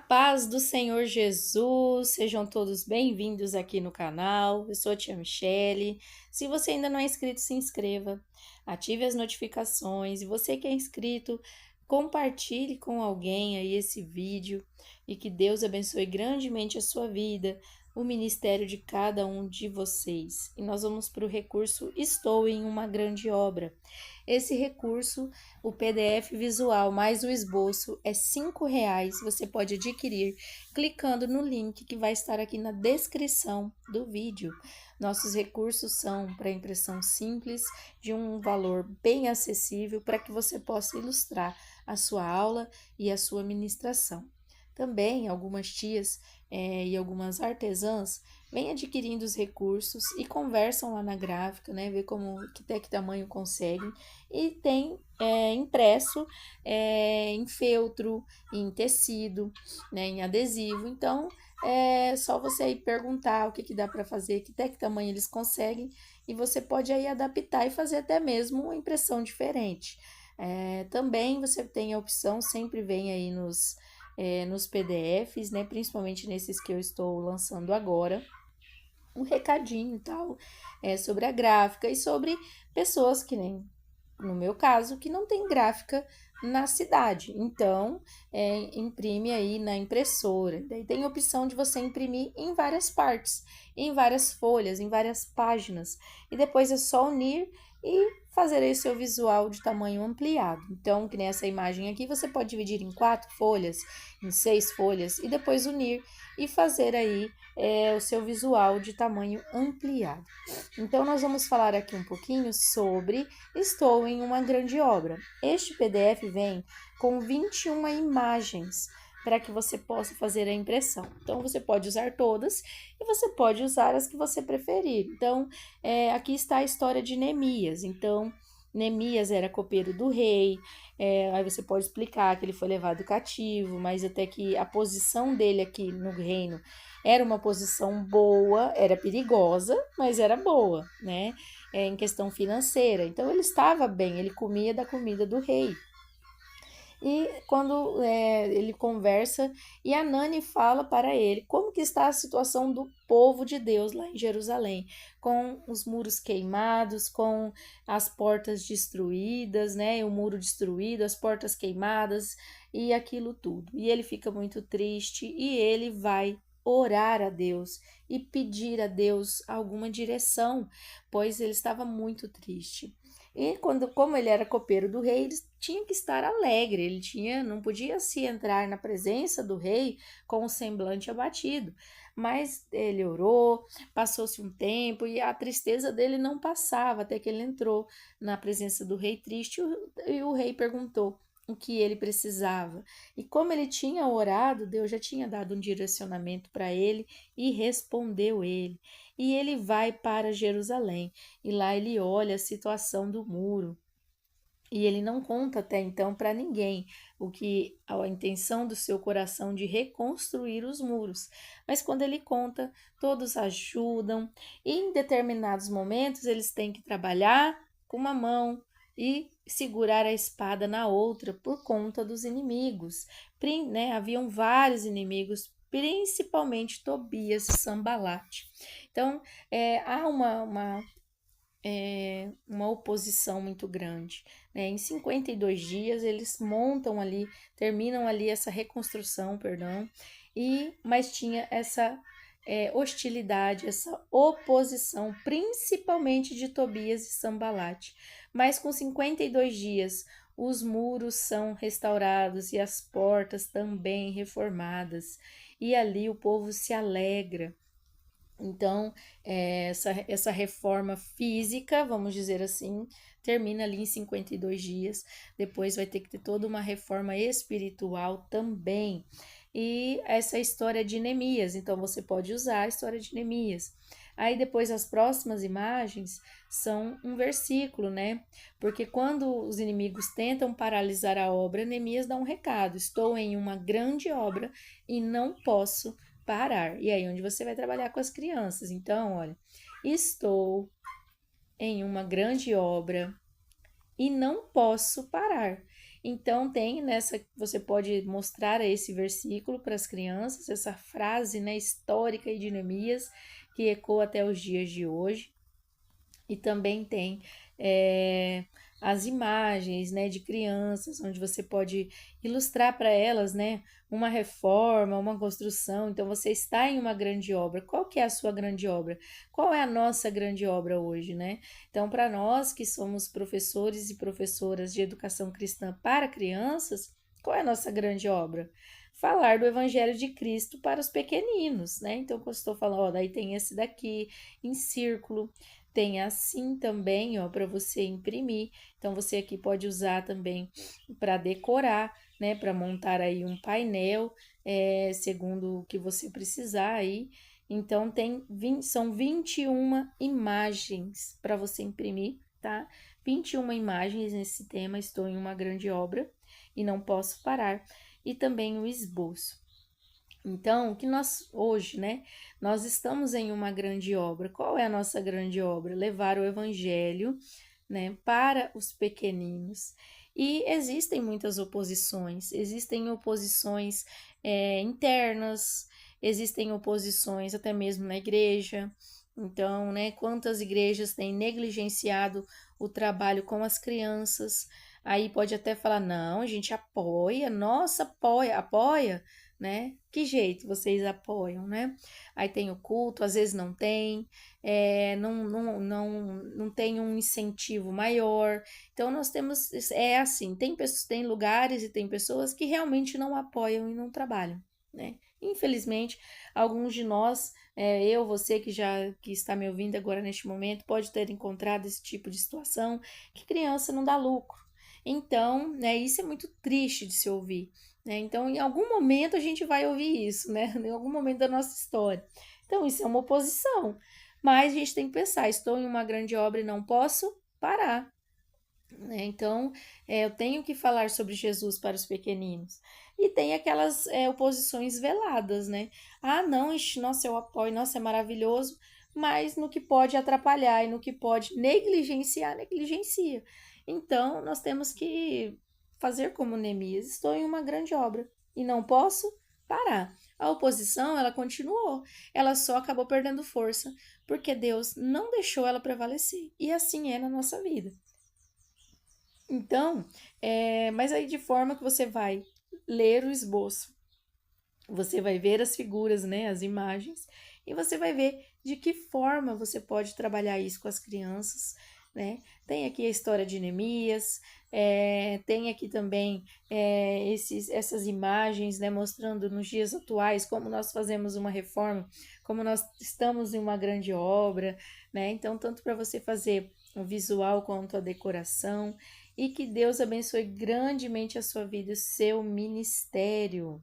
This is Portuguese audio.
paz do Senhor Jesus, sejam todos bem-vindos aqui no canal. Eu sou a tia Michele. Se você ainda não é inscrito, se inscreva, ative as notificações. E você que é inscrito, compartilhe com alguém aí esse vídeo e que Deus abençoe grandemente a sua vida, o ministério de cada um de vocês. E nós vamos para o recurso Estou em uma grande obra. Esse recurso, o PDF visual mais o esboço, é R$ 5. Você pode adquirir clicando no link que vai estar aqui na descrição do vídeo. Nossos recursos são para impressão simples, de um valor bem acessível, para que você possa ilustrar a sua aula e a sua ministração. Também algumas tias e algumas artesãs vêm adquirindo os recursos e conversam lá na gráfica, né? Ver como que até que tamanho conseguem. E tem impresso em feltro, em tecido, né? Em adesivo. Então, é só você aí perguntar o que dá para fazer, que até que tamanho eles conseguem. E você pode aí adaptar e fazer até mesmo uma impressão diferente. Também você tem a opção, sempre vem aí nos PDFs, né? Principalmente nesses que eu estou lançando agora, um recadinho e tal, sobre a gráfica e sobre pessoas que nem, no meu caso, que não tem gráfica na cidade. Então, imprime aí na impressora. Daí tem a opção de você imprimir em várias partes, em várias folhas, em várias páginas. E depois é só unir e fazer aí seu visual de tamanho ampliado. Então, que nem essa imagem aqui, você pode dividir em 4 folhas, em 6 folhas e depois unir e fazer aí o seu visual de tamanho ampliado. Então, nós vamos falar aqui um pouquinho sobre Estou em uma grande obra. Este PDF vem com 21 imagens para que você possa fazer a impressão. Então, você pode usar todas e você pode usar as que você preferir. Então, aqui está a história de Neemias. Então, Neemias era copeiro do rei, aí você pode explicar que ele foi levado cativo, mas até que a posição dele aqui no reino era uma posição boa, era perigosa, mas era boa, né? Em questão financeira. Então ele estava bem, ele comia da comida do rei. E quando ele conversa, e a Nani fala para ele como que está a situação do povo de Deus lá em Jerusalém, com os muros queimados, com as portas destruídas, né? O muro destruído, as portas queimadas e aquilo tudo. E ele fica muito triste e ele vai orar a Deus e pedir a Deus alguma direção, pois ele estava muito triste. E como ele era copeiro do rei, ele tinha que estar alegre, não podia se entrar na presença do rei com o semblante abatido. Mas ele orou, passou-se um tempo e a tristeza dele não passava, até que ele entrou na presença do rei triste e o rei perguntou o que ele precisava. E como ele tinha orado, Deus já tinha dado um direcionamento para ele e respondeu ele. E ele vai para Jerusalém e lá ele olha a situação do muro. E ele não conta até então para ninguém a intenção do seu coração de reconstruir os muros. Mas quando ele conta, todos ajudam e em determinados momentos eles têm que trabalhar com uma mão e segurar a espada na outra por conta dos inimigos. Né? Haviam vários inimigos, principalmente Tobias e Sambalate. Então, há uma oposição muito grande, né? Em 52 dias eles terminam ali essa reconstrução, perdão, mas tinha essa hostilidade, essa oposição, principalmente de Tobias e Sambalate. Mas com 52 dias os muros são restaurados e as portas também reformadas, e ali o povo se alegra. Então, essa reforma física, vamos dizer assim, termina ali em 52 dias. Depois vai ter que ter toda uma reforma espiritual também. E essa história de Neemias, então você pode usar a história de Neemias. Aí depois as próximas imagens são um versículo, né? Porque quando os inimigos tentam paralisar a obra, Neemias dá um recado: estou em uma grande obra e não posso parar. E aí onde você vai trabalhar com as crianças. Então, olha, estou em uma grande obra e não posso parar. Então tem nessa, você pode mostrar esse versículo para as crianças, essa frase, né, histórica de Neemias, que ecoa até os dias de hoje. E também tem é, as imagens, né, de crianças, onde você pode ilustrar para elas, né, uma reforma, uma construção. Então você está em uma grande obra. Qual que é a sua grande obra? Qual é a nossa grande obra hoje, né? Então, para nós que somos professores e professoras de educação cristã para crianças, qual é a nossa grande obra? Falar do Evangelho de Cristo para os pequeninos, né? Então, quando eu estou falando, ó, daí tem esse daqui em círculo, tem assim também, ó, para você imprimir. Então você aqui pode usar também para decorar, né, para montar aí um painel, segundo o que você precisar aí. Então são 21 imagens para você imprimir, tá? 21 imagens nesse tema, estou em uma grande obra e não posso parar. E também o esboço. Então, que nós hoje, né, nós estamos em uma grande obra. Qual é a nossa grande obra? Levar o evangelho, né, para os pequeninos. E existem muitas oposições, existem oposições internas, existem oposições até mesmo na igreja. Então, né, quantas igrejas têm negligenciado o trabalho com as crianças? Aí pode até falar, não, a gente apoia, nossa, apoia, né? Que jeito vocês apoiam, né? Aí tem o culto, às vezes não tem, não tem um incentivo maior. Então nós temos, assim, tem lugares e tem pessoas que realmente não apoiam e não trabalham, né? Infelizmente, alguns de nós, você que está me ouvindo agora neste momento, pode ter encontrado esse tipo de situação que criança não dá lucro. Então, né, isso é muito triste de se ouvir, né? Então, em algum momento a gente vai ouvir isso, né? Em algum momento da nossa história. Então, isso é uma oposição. Mas a gente tem que pensar, estou em uma grande obra e não posso parar, né? Então, eu tenho que falar sobre Jesus para os pequeninos. E tem aquelas oposições veladas, né? Ah, não, nossa, eu apoio, nossa, é maravilhoso, mas no que pode atrapalhar e no que pode negligenciar, negligencia. Então, nós temos que fazer como Neemias. Estou em uma grande obra e não posso parar. A oposição, ela continuou, ela só acabou perdendo força, porque Deus não deixou ela prevalecer. E assim é na nossa vida. Então, mas aí de forma que você vai ler o esboço, você vai ver as figuras, né, as imagens, e você vai ver de que forma você pode trabalhar isso com as crianças, né? Tem aqui a história de Neemias, tem aqui também essas imagens, né, mostrando nos dias atuais como nós fazemos uma reforma, como nós estamos em uma grande obra, né? Então, tanto para você fazer o visual quanto a decoração, e que Deus abençoe grandemente a sua vida e o seu ministério.